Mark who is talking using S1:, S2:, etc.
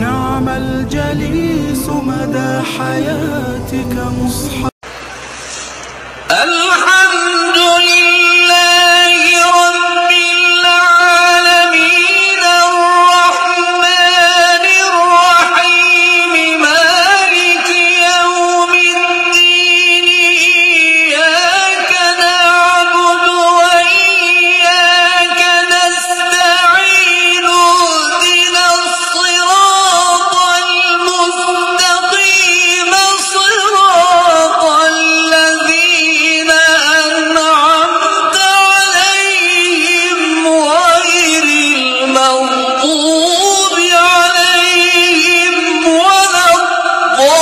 S1: نعم الجليس مدى حياتك مصحف.
S2: الحمد لله رب العالمين الرحمن الرحيم مالك يوم الدين إياك نعبد وإياك نستعين اهدنا الصراط المستقيم صراط الذين أنعمت عليهم غير المغضوب عليهم ولا الضالين.